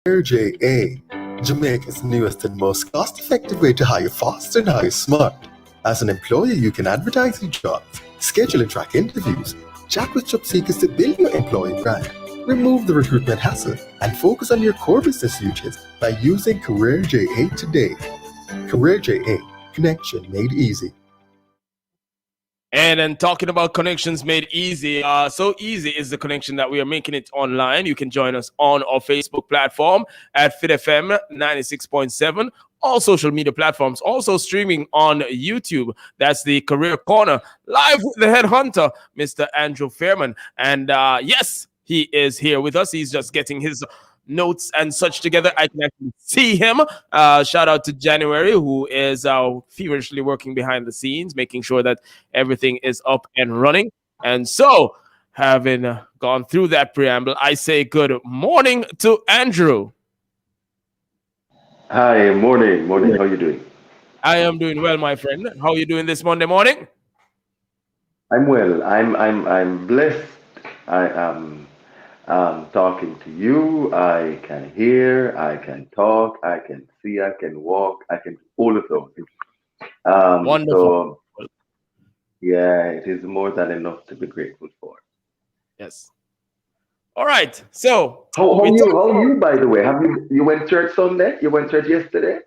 JA, Jamaica's newest and most cost-effective way to hire fast and hire smart. As an employer, you can advertise your jobs, schedule and track interviews, chat with job seekers to build your employer brand, remove the recruitment hassle, and focus on your core business duties by using Career JA today. Career JA, connection made easy. And then talking about connections made easy, so easy is the connection that we are making it online. You can join us on our Facebook platform at FitFM 96.7, all social media platforms, also streaming on YouTube. That's the Career Corner, live with the headhunter, Mr. Andrew Fairman. And yes, he is here with us. He's just getting his notes and such together. I can actually see him. Shout out to January, who is feverishly working behind the scenes, making sure that everything is up and running. And so, having gone through that preamble, I say good morning to Andrew. Hi, morning. How are you doing? I am doing well, my friend. How are you doing this Monday morning? I'm well. I'm blessed. I am talking to you. I can hear. I can talk. I can see. I can walk. I can all of those things. Wonderful. So yeah, it is more than enough to be grateful for. Yes. All right. So how are you? By the way, have you went church Sunday? You went church yesterday?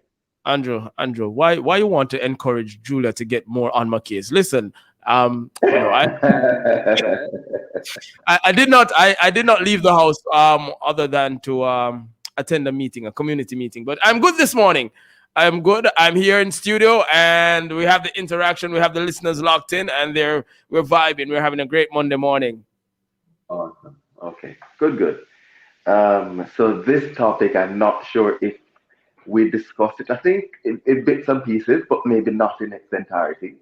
Andrew, why you want to encourage Julia to get more on my case? Listen, I did not leave the house other than to attend a community meeting. But I'm good this morning. I'm good. I'm here in studio, and we have the interaction. We have the listeners locked in, and we're vibing. We're having a great Monday morning. Awesome. Okay. Good. So this topic, I'm not sure if we discussed it. I think in bits and pieces, but maybe not in its entirety.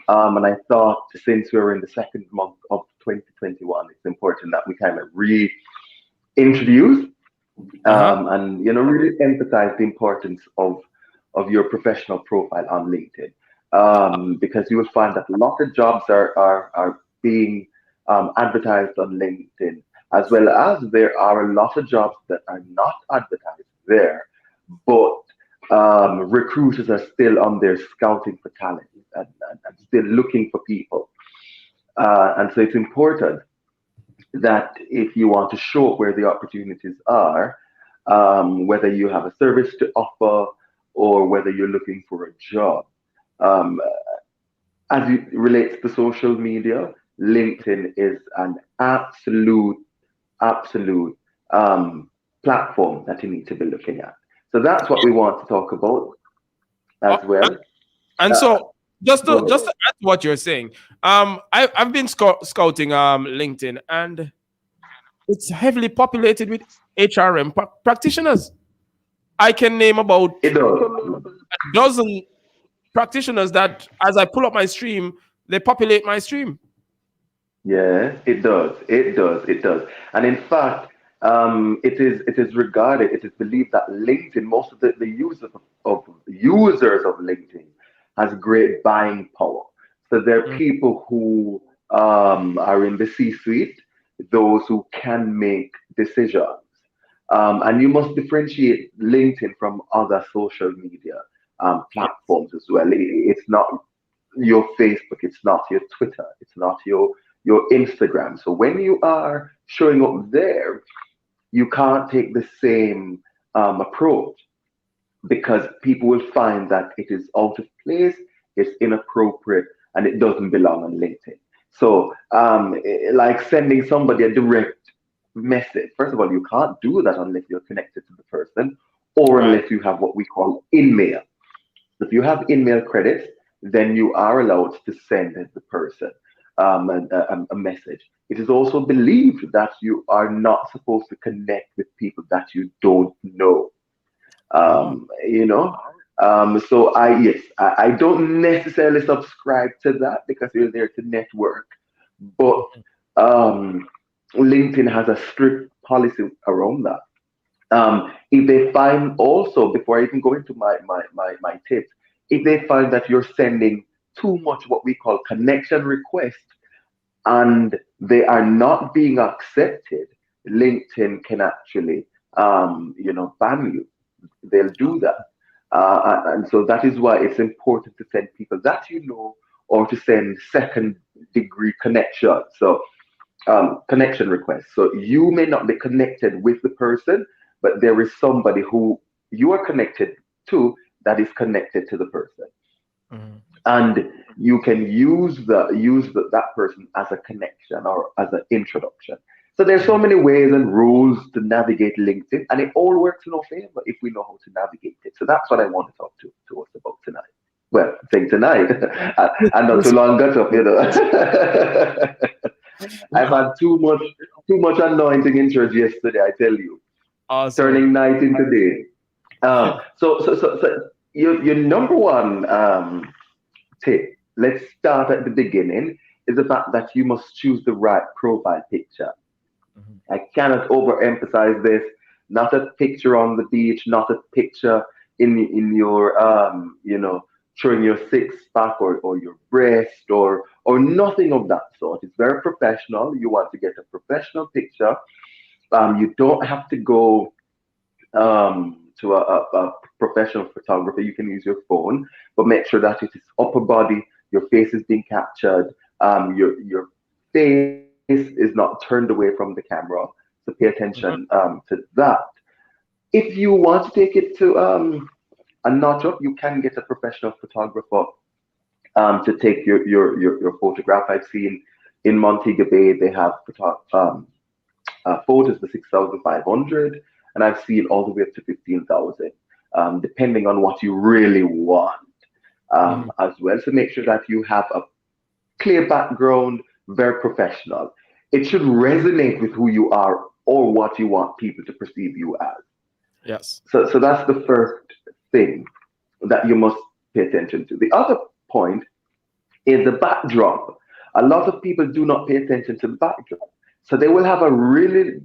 And I thought, since we're in the second month of 2021, it's important that we kind of reintroduce and really emphasize the importance of your professional profile on LinkedIn, because you will find that a lot of jobs are being advertised on LinkedIn, as well as there are a lot of jobs that are not advertised there, but recruiters are still on there scouting for talent and still looking for people. And so it's important that if you want to show where the opportunities are, whether you have a service to offer or whether you're looking for a job, as it relates to social media, LinkedIn is an absolute platform that you need to be looking at. So that's what we want to talk about as well. And so just to add to what you're saying, I've been scouting LinkedIn, and it's heavily populated with HRM practitioners. I can name about a dozen practitioners that, as I pull up my stream, they populate my stream. Yeah, it does. And in fact, it is regarded, it is believed that LinkedIn, most of the users of LinkedIn has great buying power. So there are people who are in the C-suite, those who can make decisions. And you must differentiate LinkedIn from other social media platforms as well. It's not your Facebook, it's not your Twitter, it's not your Instagram. So when you are showing up there, you can't take the same approach, because people will find that it is out of place, it's inappropriate, and it doesn't belong on LinkedIn. So like sending somebody a direct message, first of all, you can't do that unless you're connected to the person, or unless you have what we call in-mail. If you have in-mail credits, then you are allowed to send the person a message. It is also believed that you are not supposed to connect with people that you don't know. So I don't necessarily subscribe to that, because you're there to network, but LinkedIn has a strict policy around that. If they find also, before I even go into my tips, if they find that you're sending too much what we call connection requests and they are not being accepted, LinkedIn can actually ban you. They'll do that. And so that is why it's important to send people that you know, or to send second degree connection. So connection requests. So you may not be connected with the person, but there is somebody who you are connected to that is connected to the person. Mhm. And you can that person as a connection or as an introduction. So there's so Mhm. many ways and rules to navigate LinkedIn, and it all works in our favor if we know how to navigate it. So that's what I want to talk to us about tonight. Well, saying tonight, and not too long ago. I've had too much anointing in church yesterday. I tell you, Awesome. turning night into day. So your number one tip, let's start at the beginning, is the fact that you must choose the right profile picture. Mhm. I cannot overemphasize this. Not a picture on the beach, not a picture in your showing your six pack or your breast or nothing of that sort. It's very professional. You want to get a professional picture. You don't have to go to a professional photographer. You can use your phone, but make sure that it is upper body, your face is being captured, your face is not turned away from the camera. So pay attention Mhm. to that. If you want to take it to a notch up, you can get a professional photographer to take your photograph. I've seen in Montego Bay they have photos for 6,500, and I've seen all the way up to 15,000, depending on what you really want Mhm. as well. So make sure that you have a clear background, very professional. It should resonate with who you are or what you want people to perceive you as. Yes. So that's the first thing that you must pay attention to. The other point is the backdrop. A lot of people do not pay attention to the backdrop. So they will have a really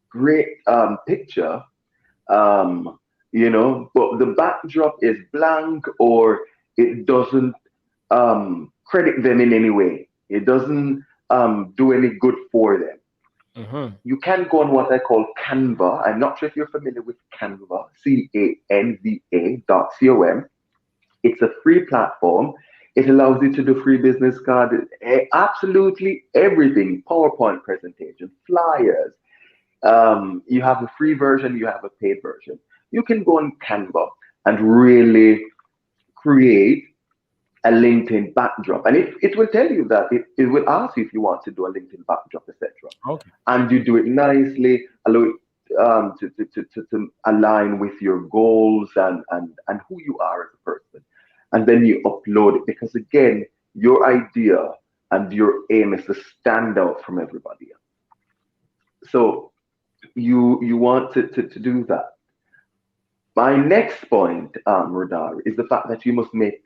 great picture, but the backdrop is blank or it doesn't credit them in any way. It doesn't do any good for them. Mhm. You can go on what I call Canva. I'm not sure if you're familiar with Canva, Canva.com. It's a free platform. It allows you to do free business card, absolutely everything, PowerPoint presentation, flyers. You have a free version, you have a paid version. You can go on Canva and really create a LinkedIn backdrop. And it will tell you that it will ask you if you want to do a LinkedIn backdrop, etc. Okay. And you do it nicely, allow it to align with your goals and who you are as a person. And then you upload it because, again, your idea and your aim is to stand out from everybody else. So you want to do that. My next point, Radar, is the fact that you must make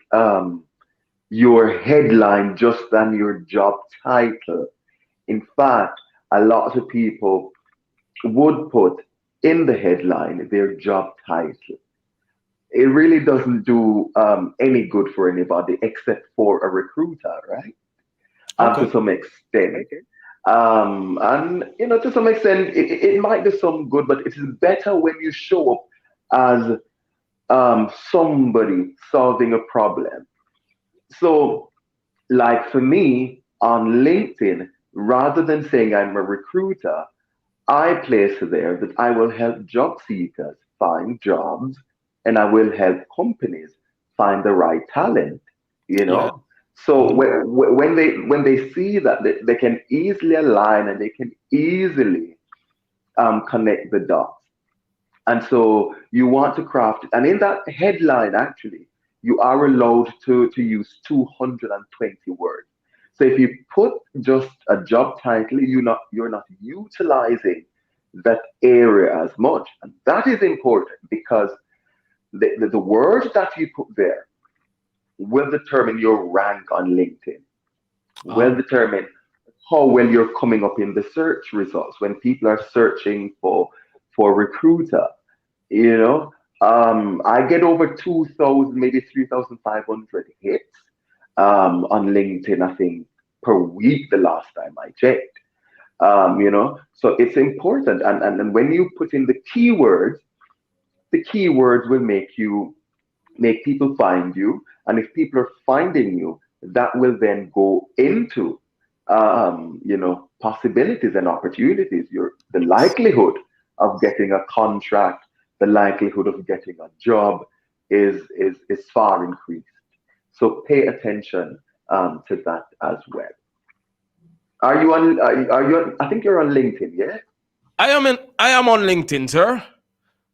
your headline just than your job title. In fact, a lot of people would put in the headline their job title. It really doesn't do any good for anybody except for a recruiter, right? To Okay. some extent. And to some extent, it might do some good, but it is better when you show up as somebody solving a problem. So, like for me on LinkedIn, rather than saying I'm a recruiter, I place there that I will help job seekers find jobs and I will help companies find the right talent, you Yeah. know. So Mhm. when they see that they can easily align and they can easily connect the dots. And so you want to craft, and in that headline, actually, you are allowed to use 220 words. So if you put just a job title, you're not utilizing that area as much. And that is important because the words that you put there will determine your rank on LinkedIn, will Oh. determine how well you're coming up in the search results when people are searching for recruiter. You know, I get over 2,000, maybe 3,500 hits on LinkedIn, I think, per week the last time I checked. So it's important. And when you put in the keywords will make people find you. And if people are finding you, that will then go into possibilities and opportunities. The likelihood of getting a contract, the likelihood of getting a job is far increased. So pay attention to that as well. Are you on? Are you on? I think you're on LinkedIn, yeah? I am on LinkedIn, sir.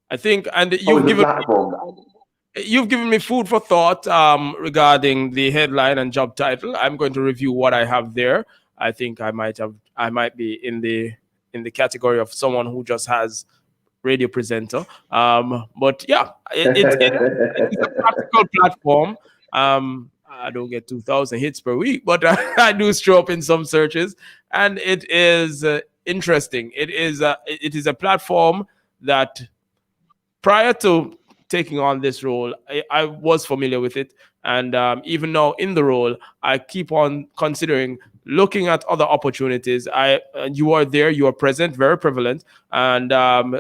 I think, and Oh, it's a platform. you've given me food for thought regarding the headline and job title. I'm going to review what I have there. I think I might be in the category of someone who just has radio presenter. But yeah, it's a practical platform. I don't get 2,000 hits per week, but I do show up in some searches, and it is interesting. It is a platform that prior to taking on this role, I was familiar with it. And even now in the role, I keep on considering looking at other opportunities. You are there, you are present, very prevalent, and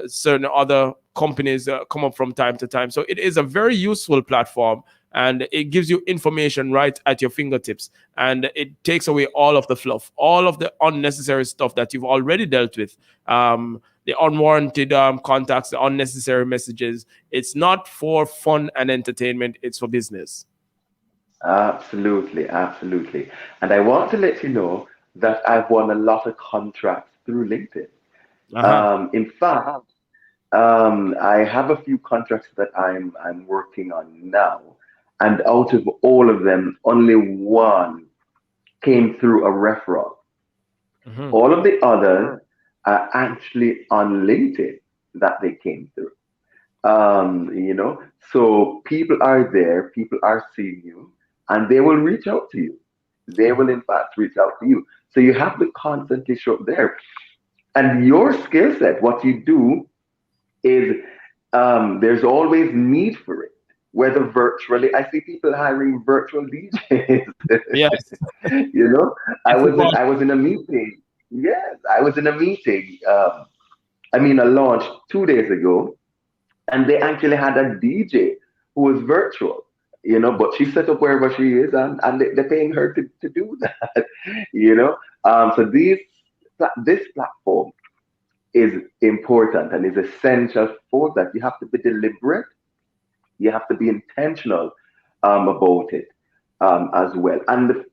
certain other companies come up from time to time. So it is a very useful platform, and it gives you information right at your fingertips, and it takes away all of the fluff, all of the unnecessary stuff that you've already dealt with. The unwarranted contacts, the unnecessary messages. It's not for fun and entertainment, it's for business. Absolutely, absolutely. And I want to let you know that I've won a lot of contracts through LinkedIn. Uh-huh. In fact, I have a few contracts that I'm working on now, and out of all of them, only one came through a referral. Mhm. All of the others are actually on LinkedIn that they came through. So people are there, people are seeing you, and they will reach out to you. They will, in fact, reach out to you. So you have to constantly show up there. And your skill set, what you do is there's always need for it, whether virtually. I see people hiring virtual DJs. Yes. you know, I It's was in evolved. I was in a meeting. Yes, I was in a meeting. A launch 2 days ago, and they actually had a DJ who was virtual. But she set up wherever she is, and they're paying her to do that. you know. So this platform is important and is essential for that. You have to be deliberate. You have to be intentional about it as well. And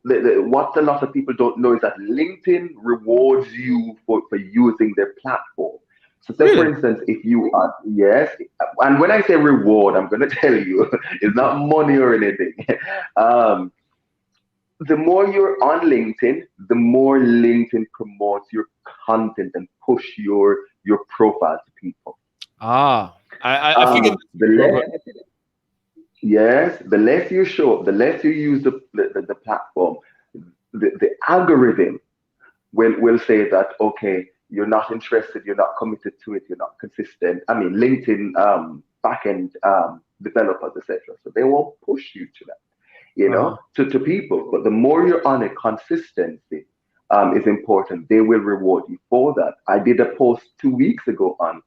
what a lot of people don't know is that LinkedIn rewards you for using their platform. So, say for Really? instance, if you are, yes, and when I say reward, I'm going to tell you, it's not money or anything. Um, the more you're on LinkedIn, the more LinkedIn promotes your content and push your profile to people. Ah, I figured The this was less Yes, the less you show up, the less you use the platform, the algorithm will say that, okay, you're not interested, you're not committed to it, you're not consistent. I mean, LinkedIn backend developers, etc. So they won't push you to that, uh-huh. to people. But the more you're on it, consistency is important. They will reward you for that. I did a post 2 weeks ago on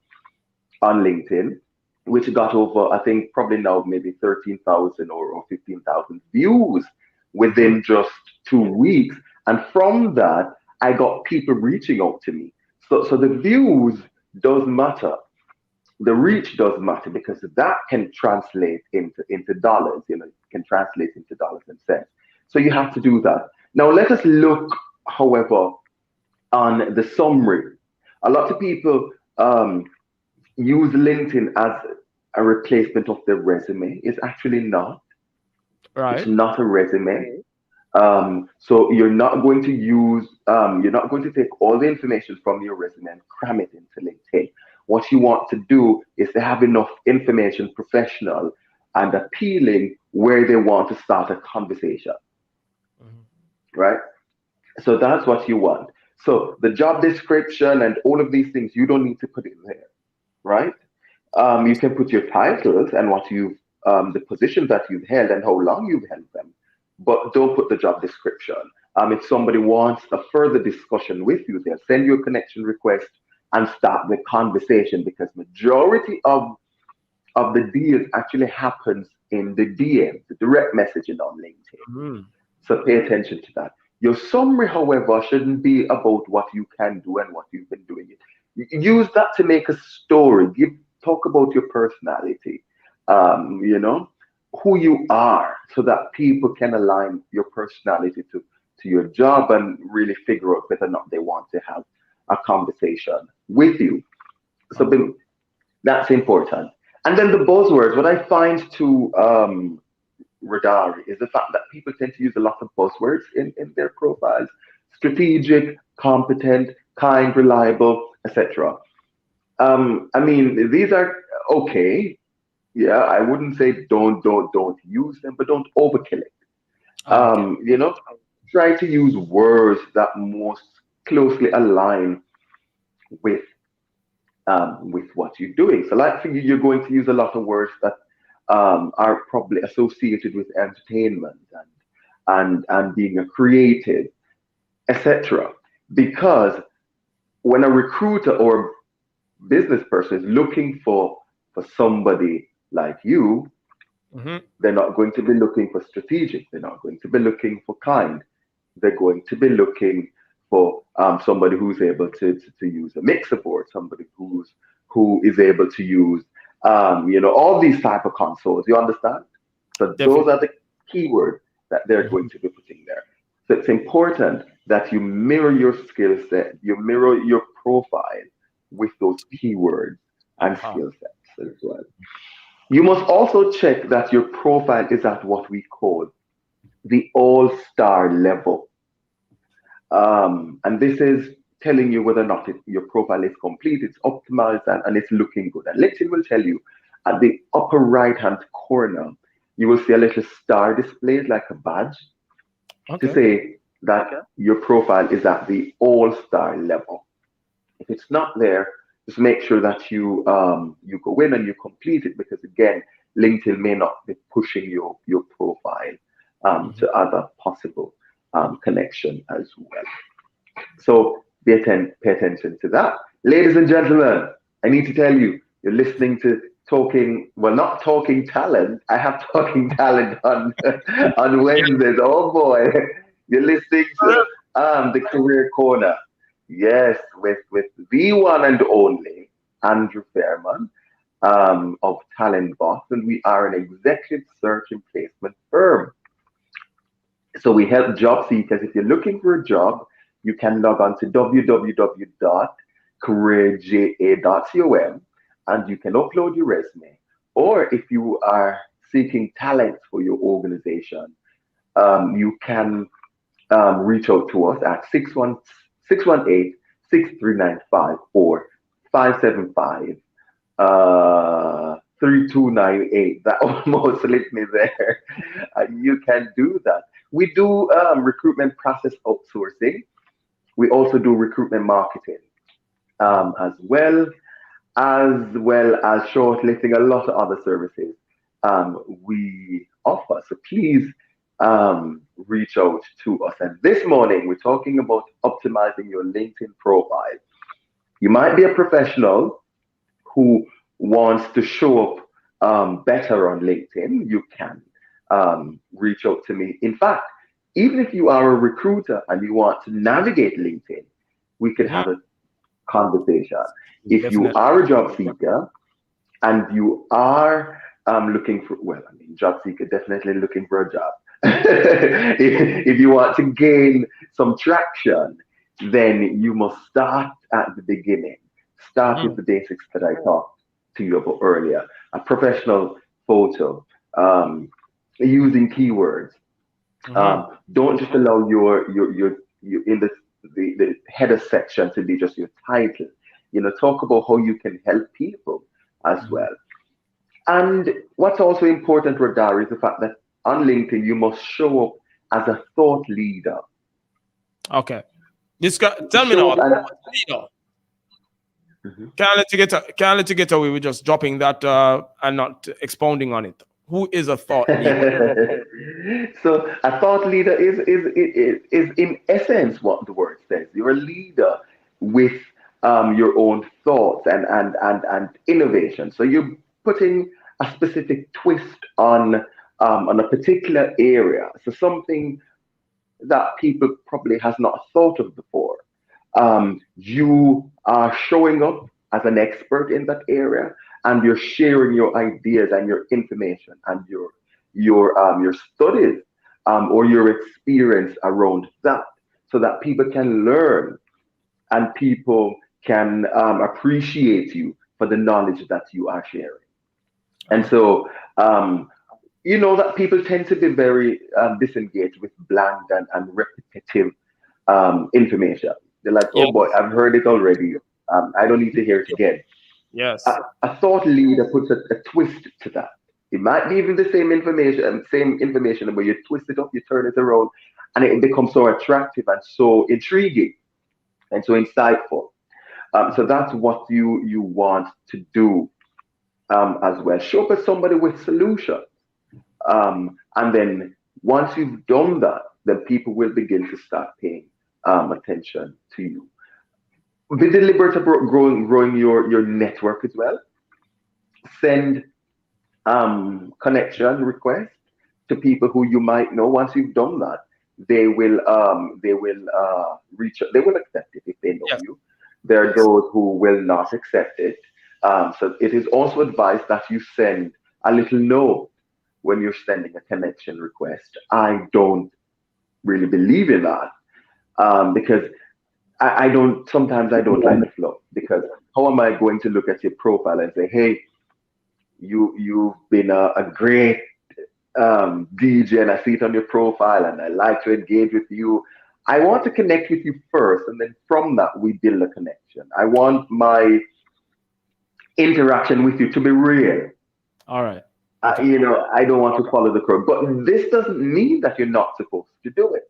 LinkedIn, which got over, I think, probably now maybe 13,000 or 15,000 views Mhm. within just 2 weeks. And from that, I got people reaching out to me. So the views does matter. The reach does matter because that can translate into dollars, can translate into dollars and cents. So you have to do that. Now let us look, however, on the summary. A lot of people use LinkedIn as a replacement of their resume. It's actually not. It's Right. not a resume. So you're not going to take all the information from your resume and cram it into LinkedIn. What you want to do is to have enough information, professional and appealing, where they want to start a conversation, Mhm. right? So that's what you want. So the job description and all of these things, you don't need to put it there, right? You can put your titles and the positions that you've held and how long you've held them, but don't put the job description. If somebody wants a further discussion with you, they'll send you a connection request and start the conversation, because majority of the deals actually happens in the DM, the direct messaging on LinkedIn. Mm-hmm. So pay attention to that. Your summary, however, shouldn't be about what you can do and what you've been doing. Use that to make a story. Talk about your personality, who you are, so that people can align your personality to your job and really figure out whether or not they want to have a conversation with you. So that's important. And then the buzzwords, what I find to Radari is the fact that people tend to use a lot of buzzwords in their profiles: strategic, competent, kind, reliable, etc. These are okay. Yeah, I wouldn't say don't use them, but don't overkill it. Okay. Try to use words that most closely align with what you're doing. So, like for you, you're going to use a lot of words that are probably associated with entertainment and being a creative, etc. Because when a recruiter or business person is looking for somebody like you, Mm-hmm. they're not going to be looking for strategic. They're not going to be looking for kind. They're going to be looking for somebody who's able to use a mixer board, somebody who is able to use all these type of consoles. You understand? So those Definitely. are the keywords that they're going to be putting there. So it's important that you mirror your skill set, you mirror your profile with those keywords and skill sets as well. You must also check that your profile is at what we call the all-star level. And this is telling you whether or not your profile is complete, it's optimized, and it's looking good. And LinkedIn will tell you at the upper right-hand corner, you will see a little star displayed like a badge to say that your profile is at the all-star level. If it's not there, just make sure that you go in and you complete it, because again, LinkedIn may not be pushing your profile to other possible connection as well. So pay attention to that. Ladies and gentlemen, I need to tell you, you're listening to not Talking Talent. I have Talking Talent on on Wednesdays. Oh boy, you're listening to the Career Corner. Yes, with the one and only Andrew Fairman of TalentBox, and we are an executive search and placement firm. So we help job seekers. If you're looking for a job, you can log on to www.careerja.com and you can upload your resume. Or if you are seeking talent for your organization, you can reach out to us at 618-6395 or 575 3298. That almost slipped me there. You can do that. We do recruitment process outsourcing. We also do recruitment marketing, as well as shortlisting, a lot of other services we offer. So please reach out to us. And this morning we're talking about optimizing your LinkedIn profile. You might be a professional who wants to show up better on LinkedIn. You can reach out to me. In fact, even if you are a recruiter and you want to navigate LinkedIn, we could have a conversation. If you are a job seeker and you are looking for, job seeker, definitely looking for a job. if you want to gain some traction, then you must start at the beginning. Start with the basics that I talked to you about earlier. A professional photo, using keywords. Don't just allow your in the header section to be just your title. Talk about how you can help people as well. And what's also important, Radar, is the fact that on LinkedIn you must show up as a thought leader. Okay. Tell me now. Can't let you get away with just dropping that and not expounding on it. Who is a thought leader? So a thought leader is in essence what the word says. You're a leader with your own thoughts and innovation. So you're putting a specific twist on a particular area. So something that people probably has not thought of before. You are showing up as an expert in that area, and you're sharing your ideas and your information and your studies or your experience around that, so that people can learn and people can appreciate you for the knowledge that you are sharing. And so, you know that people tend to be very disengaged with bland and repetitive information. They're like, Yeah. oh boy, I've heard it already. I don't need to hear it again. Yes. A thought leader puts a twist to that. It might be even the same information, but you twist it up, you turn it around, and it becomes so attractive and so intriguing and so insightful. So that's what you want to do as well. Show up as somebody with solutions. And then once you've done that, then people will begin to start paying attention to you. Be deliberate about growing your network as well. Send connection requests to people who you might know. Once you've done that, they will reach. They will accept it if they know Yes. you. There are those who will not accept it. So it is also advised that you send a little note when you're sending a connection request. I don't really believe in that because I don't. Sometimes I don't like the flow, because how am I going to look at your profile and say, hey, you've been a great DJ, and I see it on your profile, and I like to engage with you. I want to connect with you first, and then from that we build a connection. I want my interaction with you to be real. All right. You know, I don't want to follow the crowd, but this doesn't mean that you're not supposed to do it.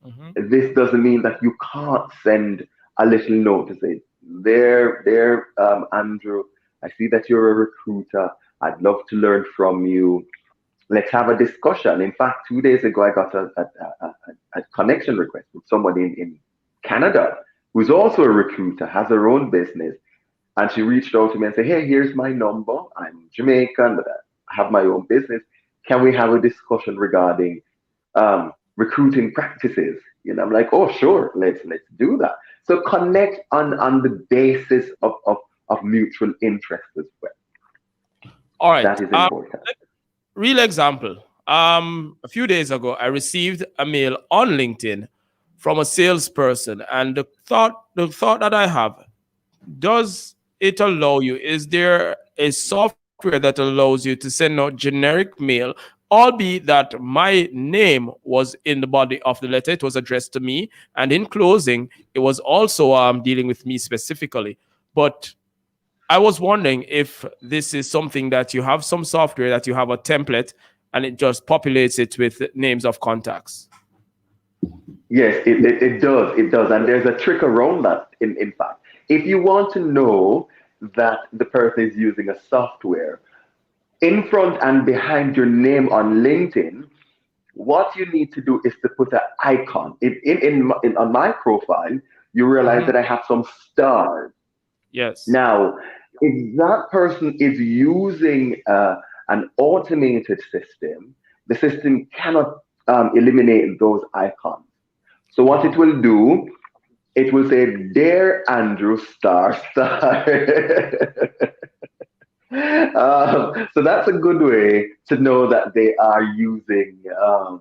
Mm-hmm. This doesn't mean that you can't send a little note to say, Andrew, I see that you're a recruiter. I'd love to learn from you. Let's have a discussion. In fact, 2 days ago, I got a connection request from somebody in Canada who's also a recruiter, has her own business. And she reached out to me and said, hey, here's my number. I'm Jamaican, but I have my own business. Can we have a discussion regarding recruiting practices? You know, I'm like, oh, sure, let's do that. So connect on the basis of mutual interest as well. All right. That is important. Real example. A few days ago, I received a mail on LinkedIn from a salesperson, and the thought that I have: does it allow you? Is there a software that allows you to send out generic mail, albeit that my name was in the body of the letter? It was addressed to me, and in closing, it was also dealing with me specifically. But I was wondering if this is something that you have some software that you have a template and it just populates it with names of contacts. Yes, it does. It does. And there's a trick around that, in fact. If you want to know that the person is using a software, in front and behind your name on LinkedIn, what you need to do is to put an icon. On my profile, you realize that I have some stars. Yes. Now, if that person is using an automated system, the system cannot eliminate those icons. So what it will do, it will say, "Dear Andrew star star." So that's a good way to know that they are using an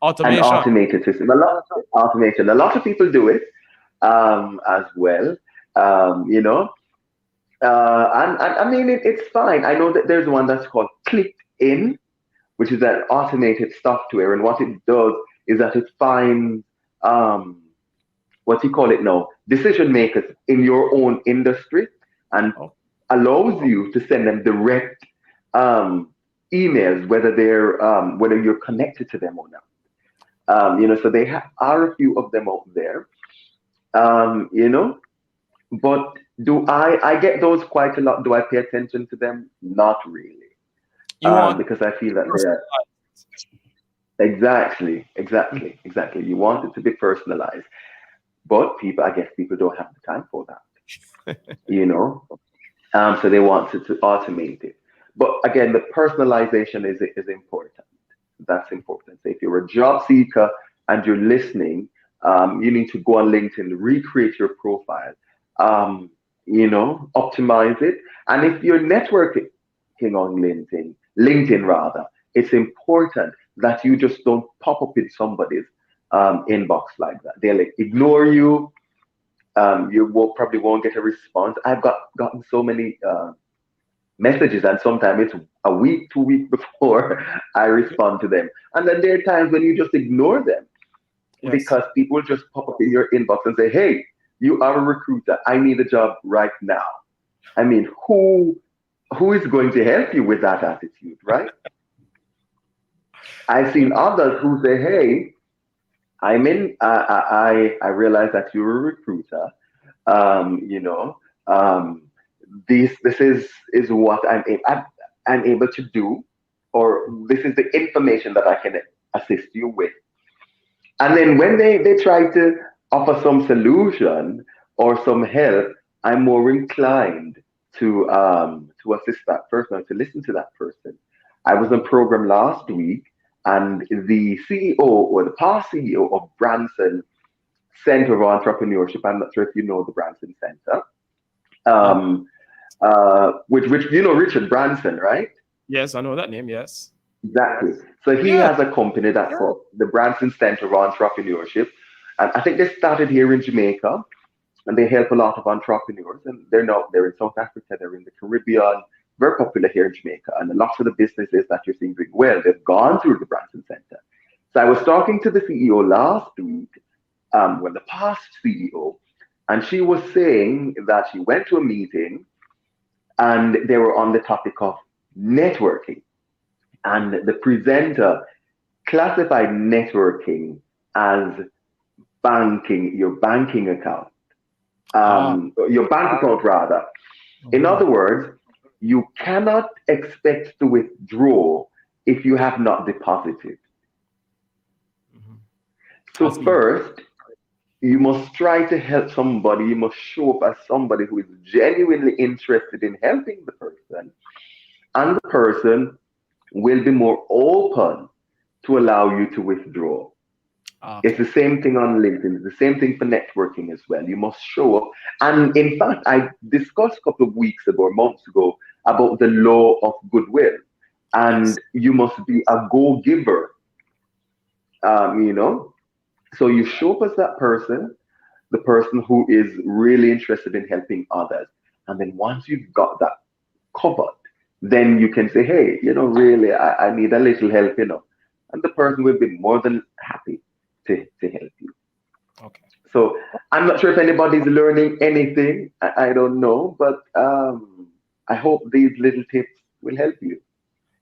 Automation. automated system. A lot of automation. A lot of people do it as well. You know, and I mean it's fine. I know that there's one that's called Clicked In, which is an automated software, and what it does is that it finds what you call it now, decision makers in your own industry, and allows you to send them direct emails, whether they're whether you're connected to them or not. You know, so are a few of them out there. You know, but do I get those quite a lot? Do I pay attention to them? Not really. You want because I feel that they are exactly. You want it to be personalized, but I guess people don't have the time for that, you know. So they want to automate it. But again, the personalization is important. That's important. So if you're a job seeker and you're listening, you need to go on LinkedIn, recreate your profile, optimize it. And if you're networking on LinkedIn rather, it's important that you just don't pop up in somebody's inbox like that. They'll ignore you. Probably won't get a response. I've gotten so many messages, and sometimes it's a week, 2 weeks before I respond to them. And then there are times when you just ignore them because people just pop up in your inbox and say, "Hey, you are a recruiter. I need a job right now." I mean, who is going to help you with that attitude, right? I've seen others who say, "Hey, I realize that you're a recruiter. You know, this is what I'm able to do, or this is the information that I can assist you with." And then when they try to offer some solution or some help, I'm more inclined to assist that person, to listen to that person. I was on program last week, and the CEO or the past CEO of Branson Center of Entrepreneurship. I'm not sure if you know the Branson Center. Which you know Richard Branson, right? Yes, I know that name. Yes. Exactly. So he has a company that's called the Branson Center of Entrepreneurship, and I think they started here in Jamaica, and they help a lot of entrepreneurs. And they're in South Africa, they're in the Caribbean, very popular here in Jamaica, and a lot of the businesses that you're seeing doing well, they've gone through the Branson Center. So I was talking to the CEO last week, the past CEO, and she was saying that she went to a meeting and they were on the topic of networking. And the presenter classified networking as your banking account, your bank account rather. In other words, you cannot expect to withdraw if you have not deposited. So first, you must try to help somebody. You must show up as somebody who is genuinely interested in helping the person. And the person will be more open to allow you to withdraw. It's the same thing on LinkedIn. It's the same thing for networking as well. You must show up. And in fact, I discussed a couple of weeks ago or months ago about the law of goodwill. And you must be a go-giver, So you show up as that person, the person who is really interested in helping others. And then once you've got that covered, then you can say, "Hey, really, I need a little help, And the person will be more than happy to help you. Okay. So I'm not sure if anybody's learning anything. I don't know, but I hope these little tips will help you.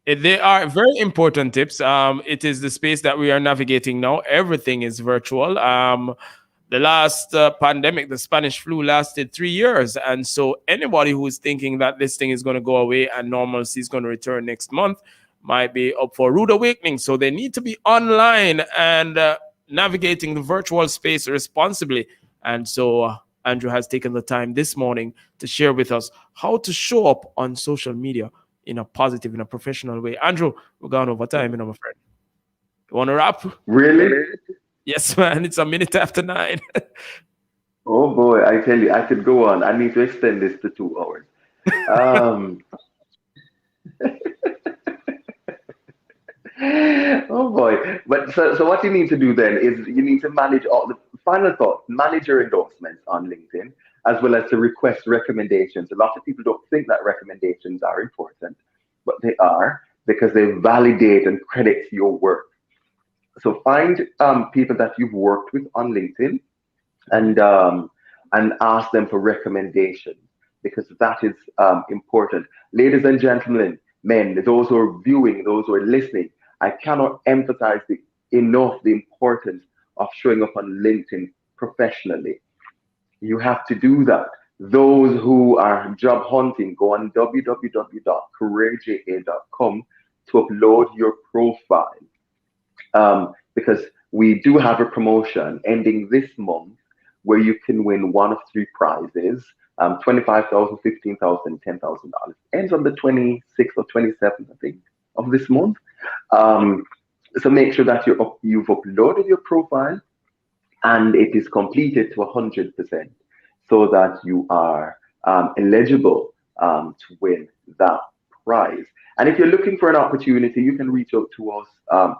They are very important tips. It is the space that we are navigating now. Everything is virtual. The last pandemic, the Spanish flu, lasted 3 years. And so anybody who is thinking that this thing is going to go away and normalcy is going to return next month might be up for a rude awakening. So they need to be online and navigating the virtual space responsibly. And so Andrew has taken the time this morning to share with us how to show up on social media in a positive, in a professional way. Andrew, we're going over time, my friend. You want to wrap? Really? Yes, man. It's 9:01. Oh boy, I tell you, I could go on. I need to extend this to 2 hours. Oh boy. But so what you need to do then is you need to manage all the final thought, manage your endorsements on LinkedIn, as well as to request recommendations. A lot of people don't think that recommendations are important, but they are, because they validate and credit your work. So find people that you've worked with on LinkedIn and ask them for recommendations, because that is important. Ladies and gentlemen, men, those who are viewing, those who are listening, I cannot emphasize enough the importance of showing up on LinkedIn professionally. You have to do that. Those who are job hunting, go on www.careerja.com to upload your profile, because we do have a promotion ending this month where you can win one of three prizes, $25,000, $15,000, $10,000. Ends on the 26th or 27th, I think, of this month. So make sure that you've uploaded your profile and it is completed to 100%, so that you are eligible to win that prize. And if you're looking for an opportunity, you can reach out to us,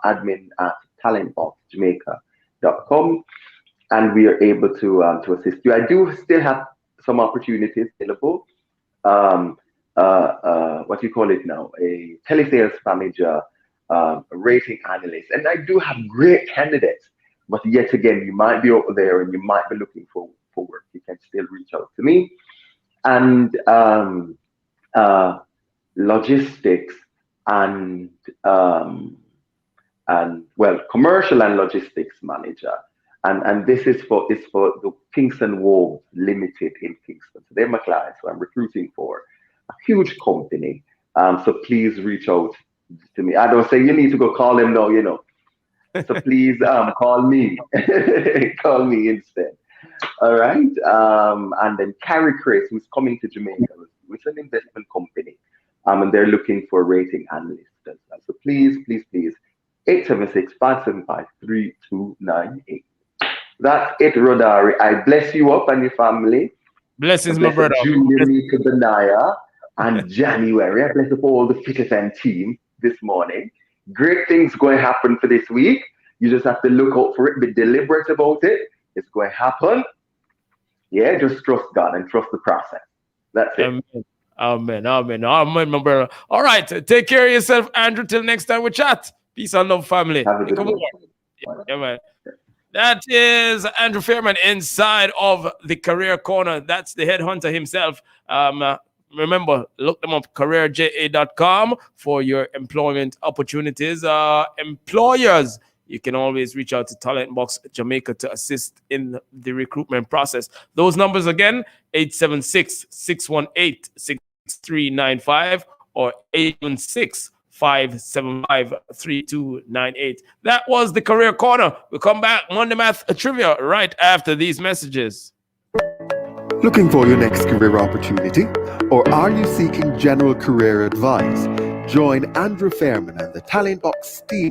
admin at TalentBoxJamaica.com, and we are able to assist you. I do still have some opportunities available. What you call it now? A telesales manager, a rating analyst, and I do have great candidates. But yet again, you might be over there and you might be looking for work. You can still reach out to me. And logistics and commercial and logistics manager. And this is for the Kingston Wolves Limited in Kingston. So they're my clients who I'm recruiting for. A huge company. So please reach out to me. I don't say you need to go call them though, So please call me. Call me instead. All right. And then Carrie Chris, who's coming to Jamaica, which is an investment company. And they're looking for rating analysts as well. So please, 876-575-3298. That's it, Rodari. I bless you up and your family. Blessings, my brother. Junior Mika Benaya and January. I bless up all the Fit FM team this morning. Great things going to happen for this week. You just have to look out for it, be deliberate about it. It's going to happen. Yeah, just trust God and trust the process. That's it. Amen, my brother. All right, take care of yourself, Andrew. Till next time we chat. Peace and love, family. Have a good one. Yeah, man. That is Andrew Fairman inside of the Career Corner. That's the headhunter himself. Remember, look them up, careerja.com for your employment opportunities. Employers, you can always reach out to TalentBox Jamaica to assist in the recruitment process. Those numbers again, 876-618-6395 or 816-575-3298. That was the Career Corner. We'll come back Monday Math Trivia right after these messages. Looking for your next career opportunity? Or are you seeking general career advice? Join Andrew Fairman and the TalentBox team